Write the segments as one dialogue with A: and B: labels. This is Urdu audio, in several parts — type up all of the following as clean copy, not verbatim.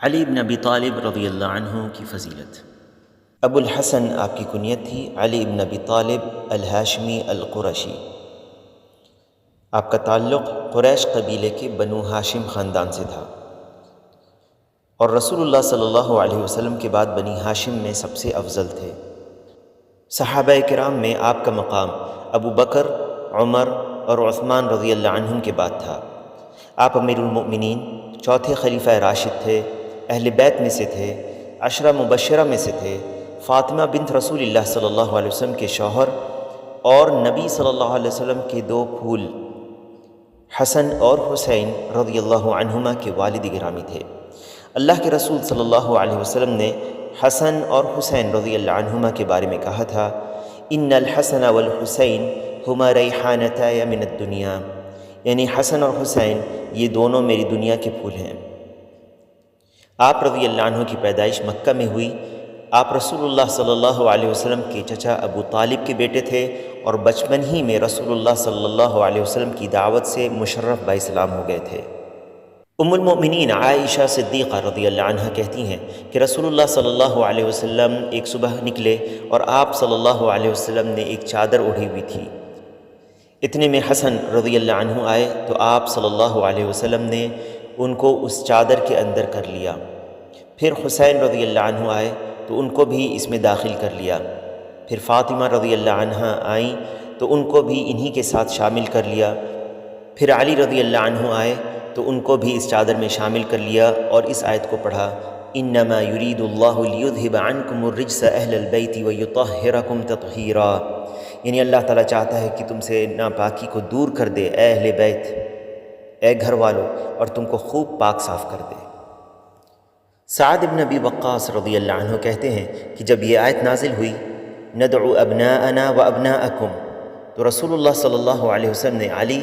A: علی بن ابی طالب رضی اللہ عنہ کی فضیلت۔
B: ابو الحسن آپ کی کنیت تھی، علی بن ابی طالب الہاشمی القرشی۔ آپ کا تعلق قریش قبیلے کے بنو ہاشم خاندان سے تھا، اور رسول اللہ صلی اللہ علیہ وسلم کے بعد بنی ہاشم میں سب سے افضل تھے۔ صحابہ کرام میں آپ کا مقام ابو بکر، عمر اور عثمان رضی اللہ عنہم کے بعد تھا۔ آپ امیر المؤمنین، چوتھے خلیفہ راشد تھے، اہل بیت میں سے تھے، عشرہ مبشرہ میں سے تھے، فاطمہ بنت رسول اللہ صلی اللہ علیہ وسلم کے شوہر اور نبی صلی اللہ علیہ وسلم کے دو پھول حسن اور حسین رضی اللہ عنہما کے والد گرامی تھے۔ اللہ کے رسول صلی اللہ علیہ وسلم نے حسن اور حسین رضی اللہ عنہما کے بارے میں کہا تھا، ان الحسن والحسین ہما ریحانتای من الدنیا، یعنی حسن اور حسین یہ دونوں میری دنیا کے پھول ہیں۔ آپ رضی اللہ عنہ کی پیدائش مکہ میں ہوئی۔ آپ رسول اللہ صلی اللہ علیہ وسلم کے چچا ابو طالب کے بیٹے تھے، اور بچپن ہی میں رسول اللہ صلی اللہ علیہ وسلم کی دعوت سے مشرف با اسلام ہو گئے تھے۔ ام المؤمنین عائشہ صدیقہ رضی اللہ عنہ کہتی ہیں کہ رسول اللہ صلی اللہ علیہ وسلم ایک صبح نکلے اور آپ صلی اللہ علیہ وسلم نے ایک چادر اوڑھی ہوئی تھی۔ اتنے میں حسن رضی اللہ عنہ آئے تو آپ صلی اللہ علیہ وسلم نے ان کو اس چادر کے اندر کر لیا۔ پھر حسین رضی اللہ عنہ آئے تو ان کو بھی اس میں داخل کر لیا۔ پھر فاطمہ رضی اللہ عنہ آئیں تو ان کو بھی انہی کے ساتھ شامل کر لیا۔ پھر علی رضی اللہ عنہ آئے تو ان کو بھی اس چادر میں شامل کر لیا اور اس آیت کو پڑھا، انما یرید اللہ لیذھب عنکم الرجس اہل البیت ویطہرکم تطہیرا، یعنی اللہ تعالیٰ چاہتا ہے کہ تم سے ناپاکی کو دور کر دے، اے اہل بیت، اے گھر والوں، اور تم کو خوب پاک صاف کر دے۔ سعد بن ابی وقاص رضی اللہ عنہ کہتے ہیں کہ جب یہ آیت نازل ہوئی، ندعو ابناءنا و ابناءکم، تو رسول اللہ صلی اللہ علیہ وسلم نے علی،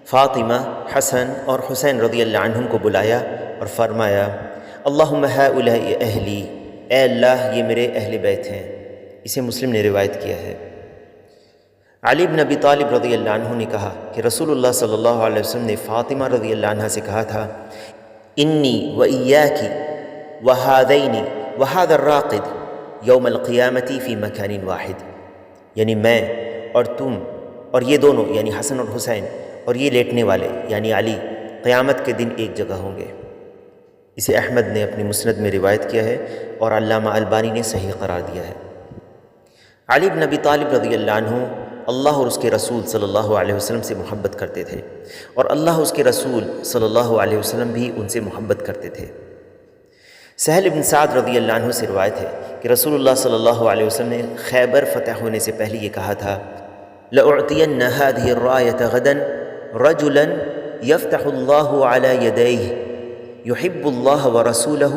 B: فاطمہ، حسن اور حسین رضی اللہ عنہم کو بلایا اور فرمایا، اللہم ہؤلاء اہلی، اے اللہ یہ میرے اہل بیت ہیں۔ اسے مسلم نے روایت کیا ہے۔ علی بن ابی طالب رضی اللہ عنہ نے کہا کہ رسول اللہ صلی اللہ علیہ وسلم نے فاطمہ رضی اللہ عنہ سے کہا تھا، انی و ایاکی وہذین وہذا الراقد یوم القیامت فی مکان واحد، یعنی میں اور تم اور یہ دونوں یعنی حسن اور حسین اور یہ لیٹنے والے یعنی علی قیامت کے دن ایک جگہ ہوں گے۔ اسے احمد نے اپنی مسند میں روایت کیا ہے اور علامہ البانی نے صحیح قرار دیا ہے۔ علی بن ابی طالب رضی اللہ عنہ اللہ اور اس کے رسول صلی اللہ علیہ وسلم سے محبت کرتے تھے، اور اللہ اس کے رسول صلی اللہ علیہ وسلم بھی ان سے محبت کرتے تھے۔ سہل بن سعد رضی اللہ عنہ سے روایت ہے کہ رسول اللہ صلی اللہ علیہ وسلم نے خیبر فتح ہونے سے پہلے یہ کہا تھا، لأعطین هذه الراية غدا رجلا يفتح الله على يديه يحب الله ورسوله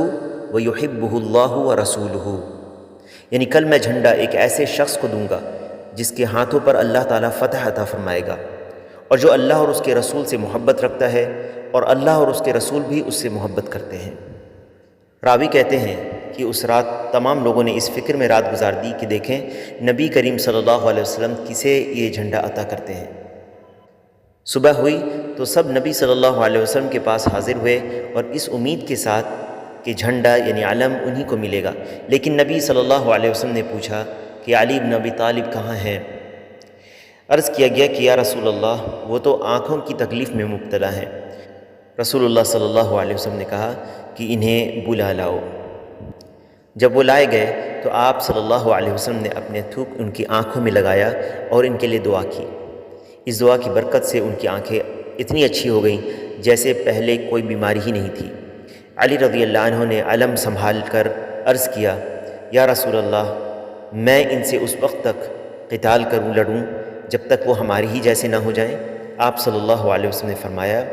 B: ويحبه الله ورسوله، یعنی کل میں جھنڈا ایک ایسے شخص کو دوں گا جس کے ہاتھوں پر اللہ تعالیٰ فتح عطا فرمائے گا، اور جو اللہ اور اس کے رسول سے محبت رکھتا ہے، اور اللہ اور اس کے رسول بھی اس سے محبت کرتے ہیں۔ راوی کہتے ہیں کہ اس رات تمام لوگوں نے اس فکر میں رات گزار دی کہ دیکھیں نبی کریم صلی اللہ علیہ وسلم کسے یہ جھنڈا عطا کرتے ہیں۔ صبح ہوئی تو سب نبی صلی اللہ علیہ وسلم کے پاس حاضر ہوئے، اور اس امید کے ساتھ کہ جھنڈا یعنی علم انہی کو ملے گا، لیکن نبی صلی اللہ علیہ وسلم نے پوچھا کہ علی بن ابی طالب کہاں ہیں؟ عرض کیا گیا کہ یا رسول اللہ وہ تو آنکھوں کی تکلیف میں مبتلا ہیں۔ رسول اللہ صلی اللہ علیہ وسلم نے کہا کہ انہیں بلا لاؤ۔ جب وہ لائے گئے تو آپ صلی اللہ علیہ وسلم نے اپنے تھوک ان کی آنکھوں میں لگایا اور ان کے لیے دعا کی۔ اس دعا کی برکت سے ان کی آنکھیں اتنی اچھی ہو گئیں جیسے پہلے کوئی بیماری ہی نہیں تھی۔ علی رضی اللہ عنہ نے علم سنبھال کر عرض کیا، یا رسول اللہ میں ان سے اس وقت تک قتال لڑوں جب تک وہ ہماری ہی جیسے نہ ہو جائیں۔ آپ صلی اللہ علیہ وسلم نے فرمایا،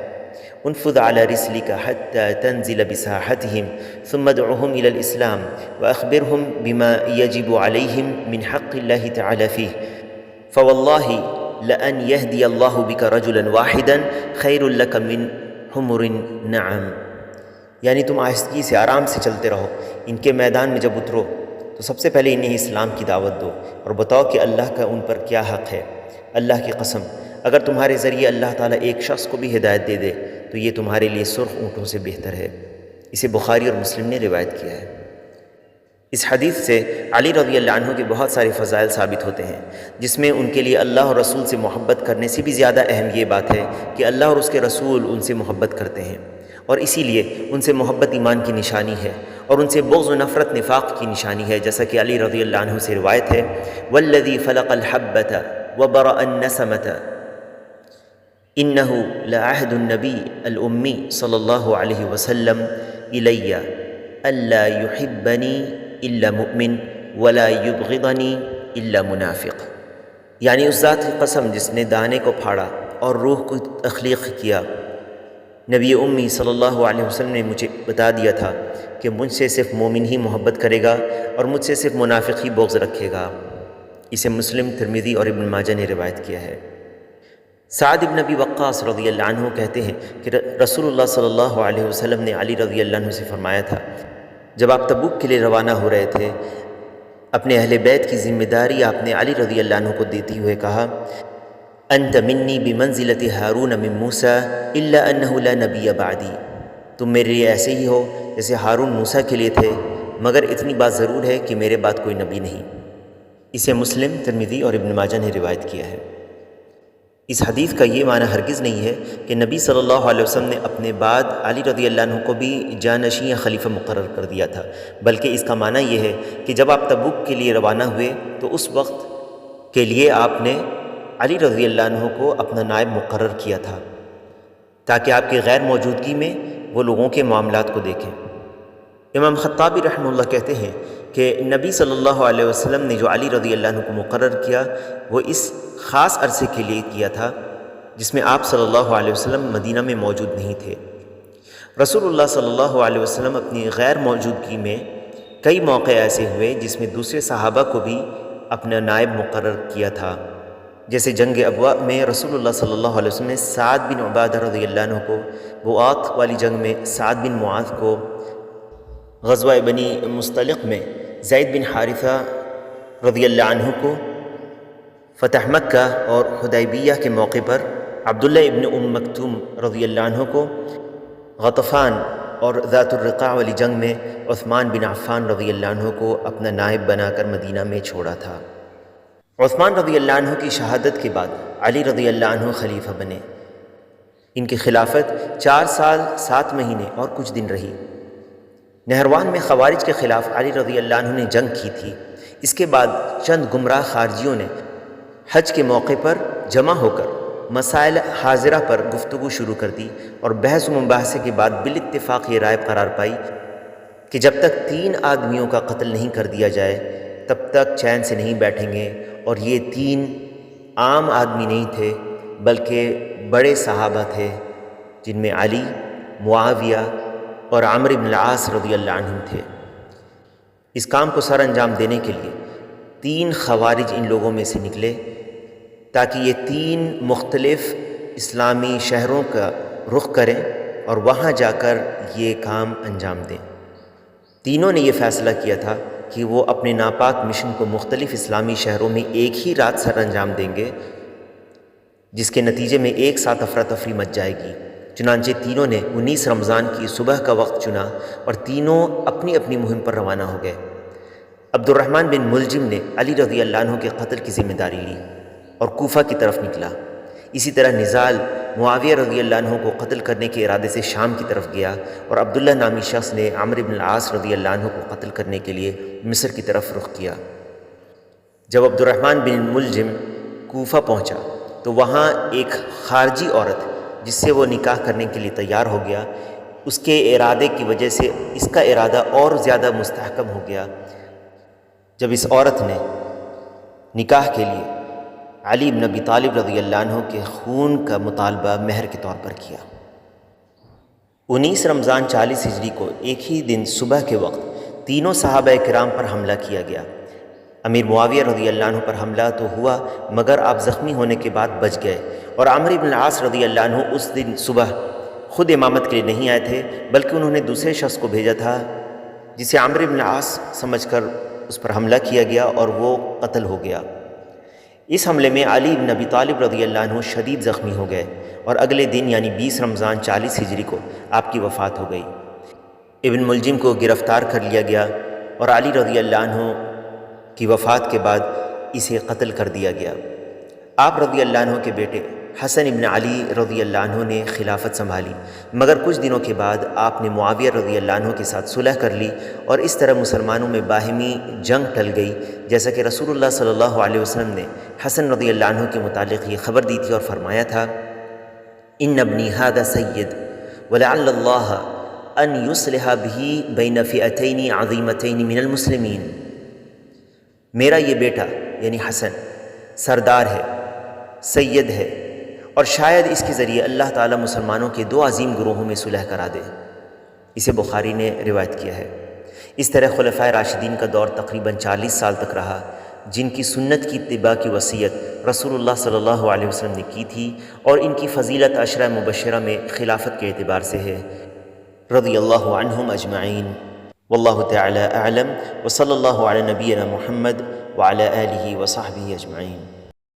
B: انفذ على رسلك حتى تنزل بساحتهم ثم ادعهم إلى الإسلام وأخبرهم بما يجب عليهم من حق الله تعالى فيه فوالله لأن يهدي الله بك رجلا واحدا خير لك من حمر النعم، یعنی تم آہستگی سے آرام سے چلتے رہو، ان کے میدان میں جب اترو تو سب سے پہلے انہیں اسلام کی دعوت دو اور بتاؤ کہ اللہ کا ان پر کیا حق ہے۔ اللہ کی قسم اگر تمہارے ذریعے اللہ تعالیٰ ایک شخص کو بھی ہدایت دے دے تو یہ تمہارے لیے سرخ اونٹوں سے بہتر ہے۔ اسے بخاری اور مسلم نے روایت کیا ہے۔ اس حدیث سے علی رضی اللہ عنہ کے بہت سارے فضائل ثابت ہوتے ہیں، جس میں ان کے لیے اللہ اور رسول سے محبت کرنے سے بھی زیادہ اہم یہ بات ہے کہ اللہ اور اس کے رسول ان سے محبت کرتے ہیں، اور اسی لیے ان سے محبت ایمان کی نشانی ہے، اور ان سے بغض و نفرت نفاق کی نشانی ہے، جیسا کہ علی رضی اللہ عنہ سے روایت ہے والذی فلق الحبۃ وبرأ النسمۃ انہ لعہد النبی الامی صلی اللہ علیہ وسلم الی الا یحبنی الا مؤمن ولا یبغضنی الا منافق، یعنی اس ذات کی قسم جس نے دانے کو پھاڑا اور روح کو تخلیق کیا، نبی امی صلی اللہ علیہ وسلم نے مجھے بتا دیا تھا کہ مجھ سے صرف مومن ہی محبت کرے گا اور مجھ سے صرف منافق ہی بغض رکھے گا۔ اسے مسلم، ترمذی اور ابن ماجہ نے روایت کیا ہے۔ سعد بن ابی وقاص رضی اللہ عنہ کہتے ہیں کہ رسول اللہ صلی اللہ علیہ وسلم نے علی رضی اللہ عنہ سے فرمایا تھا، جب آپ تبوک کے لیے روانہ ہو رہے تھے، اپنے اہل بیت کی ذمہ داری آپ نے علی رضی اللہ عنہ کو دیتے ہوئے کہا انت منی بمنزلۃ ہارون من موسیٰ الا انہ لا نبی بعدی، تم میرے لیے ایسے ہی ہو جیسے ہارون موسیٰ کے لیے تھے، مگر اتنی بات ضرور ہے کہ میرے بعد کوئی نبی نہیں۔ اسے مسلم، ترمذی اور ابن ماجہ نے روایت کیا ہے۔ اس حدیث کا یہ معنی ہرگز نہیں ہے کہ نبی صلی اللہ علیہ وسلم نے اپنے بعد علی رضی اللہ عنہ کو بھی جانشین یا خلیفہ مقرر کر دیا تھا، بلکہ اس کا معنی یہ ہے کہ جب آپ تبوک کے لیے روانہ ہوئے تو اس وقت کے لیے آپ نے علی رضی اللہ عنہ کو اپنا نائب مقرر کیا تھا، تاکہ آپ کی غیر موجودگی میں وہ لوگوں کے معاملات کو دیکھیں۔ امام خطابی رحمہ اللہ کہتے ہیں کہ نبی صلی اللہ علیہ وسلم نے جو علی رضی اللہ عنہ کو مقرر کیا وہ اس خاص عرصے کے لیے کیا تھا جس میں آپ صلی اللہ علیہ وسلم مدینہ میں موجود نہیں تھے۔ رسول اللہ صلی اللہ علیہ وسلم اپنی غیر موجودگی میں کئی موقع ایسے ہوئے جس میں دوسرے صحابہ کو بھی اپنا نائب مقرر کیا تھا، جیسے جنگ ابواء میں رسول اللہ صلی اللہ علیہ وسلم نے سعد بن عبادہ رضی اللہ عنہ کو، بؤات والی جنگ میں سعد بن معاذ کو، غزوہ بنی مصطلق میں زید بن حارثہ رضی اللہ عنہ کو، فتح مکہ اور حدیبیہ کے موقع پر عبداللہ ابن مکتوم رضی اللہ عنہ کو، غطفان اور ذات الرقاع والی جنگ میں عثمان بن عفان رضی اللہ عنہ کو اپنا نائب بنا کر مدینہ میں چھوڑا تھا۔ عثمان رضی اللہ عنہ کی شہادت کے بعد علی رضی اللہ عنہ خلیفہ بنے۔ ان کی خلافت 4 سال 7 مہینے اور کچھ دن رہی۔ نہروان میں خوارج کے خلاف علی رضی اللہ عنہ نے جنگ کی تھی۔ اس کے بعد چند گمراہ خارجیوں نے حج کے موقع پر جمع ہو کر مسائل حاضرہ پر گفتگو شروع کر دی اور بحث و مباحثے کے بعد بالاتفاق یہ رائے قرار پائی کہ جب تک 3 آدمیوں کا قتل نہیں کر دیا جائے تب تک چین سے نہیں بیٹھیں گے، اور یہ 3 عام آدمی نہیں تھے بلکہ بڑے صحابہ تھے، جن میں علی، معاویہ اور عمرو بن العاص رضی اللہ عنہم تھے۔ اس کام کو سر انجام دینے کے لیے 3 خوارج ان لوگوں میں سے نکلے تاکہ یہ 3 مختلف اسلامی شہروں کا رخ کریں اور وہاں جا کر یہ کام انجام دیں۔ تینوں نے یہ فیصلہ کیا تھا کہ وہ اپنے ناپاک مشن کو مختلف اسلامی شہروں میں ایک ہی رات سر انجام دیں گے، جس کے نتیجے میں ایک ساتھ افراتفری مچ جائے گی۔ چنانچہ تینوں نے 19 رمضان کی صبح کا وقت چنا اور تینوں اپنی اپنی مہم پر روانہ ہو گئے۔ عبد الرحمن بن ملجم نے علی رضی اللہ عنہ کے قتل کی ذمہ داری لی اور کوفہ کی طرف نکلا۔ اسی طرح نزال معاویہ رضی اللہ عنہ کو قتل کرنے کے ارادے سے شام کی طرف گیا، اور عبداللہ نامی شخص نے عمرو بن العاص رضی اللہ عنہ کو قتل کرنے کے لیے مصر کی طرف رخ کیا۔ جب عبد الرحمن بن ملجم کوفہ پہنچا تو وہاں ایک خارجی عورت جس سے وہ نکاح کرنے کے لیے تیار ہو گیا، اس کے ارادے کی وجہ سے اس کا ارادہ اور زیادہ مستحکم ہو گیا جب اس عورت نے نکاح کے لیے علی بن ابی طالب رضی اللہ عنہ کے خون کا مطالبہ مہر کے طور پر کیا۔ 19 رمضان 40 ہجری کو ایک ہی دن صبح کے وقت تینوں صحابہ کرام پر حملہ کیا گیا۔ امیر معاویہ رضی اللہ عنہ پر حملہ تو ہوا مگر آپ زخمی ہونے کے بعد بچ گئے، اور عمرو بن العاص رضی اللہ عنہ اس دن صبح خود امامت کے لیے نہیں آئے تھے بلکہ انہوں نے دوسرے شخص کو بھیجا تھا جسے عمرو بن العاص سمجھ کر اس پر حملہ کیا گیا اور وہ قتل ہو گیا۔ اس حملے میں علی بن ابی طالب رضی اللہ عنہ شدید زخمی ہو گئے اور اگلے دن یعنی 20 رمضان 40 ہجری کو آپ کی وفات ہو گئی۔ ابن ملجم کو گرفتار کر لیا گیا اور علی رضی اللہ عنہ کی وفات کے بعد اسے قتل کر دیا گیا۔ آپ رضی اللہ عنہ کے بیٹے حسن ابن علی رضی اللہ عنہ نے خلافت سنبھالی، مگر کچھ دنوں کے بعد آپ نے معاویہ رضی اللہ عنہ کے ساتھ صلح کر لی اور اس طرح مسلمانوں میں باہمی جنگ ٹل گئی، جیسا کہ رسول اللہ صلی اللہ علیہ وسلم نے حسن رضی اللہ عنہ کے متعلق یہ خبر دی تھی اور فرمایا تھا ان ابنی ھذا سید ولعل اللہ ان یصلح بہ بین فئتین عظیمتین من المسلمین، میرا یہ بیٹا یعنی حسن سردار ہے، سید ہے، اور شاید اس کے ذریعے اللہ تعالیٰ مسلمانوں کے دو عظیم گروہوں میں صلح کرا دے۔ اسے بخاری نے روایت کیا ہے۔ اس طرح خلفائے راشدین کا دور تقریباً 40 سال تک رہا، جن کی سنت کی اتباع کی وصیت رسول اللہ صلی اللہ علیہ وسلم نے کی تھی، اور ان کی فضیلت عشرہ مبشرہ میں خلافت کے اعتبار سے ہے۔ رضی اللہ عنہم اجمعین، واللہ تعالی اعلم، وصلی اللہ علی نبینا محمد وعلی آلہ وصحبہ اجمعین۔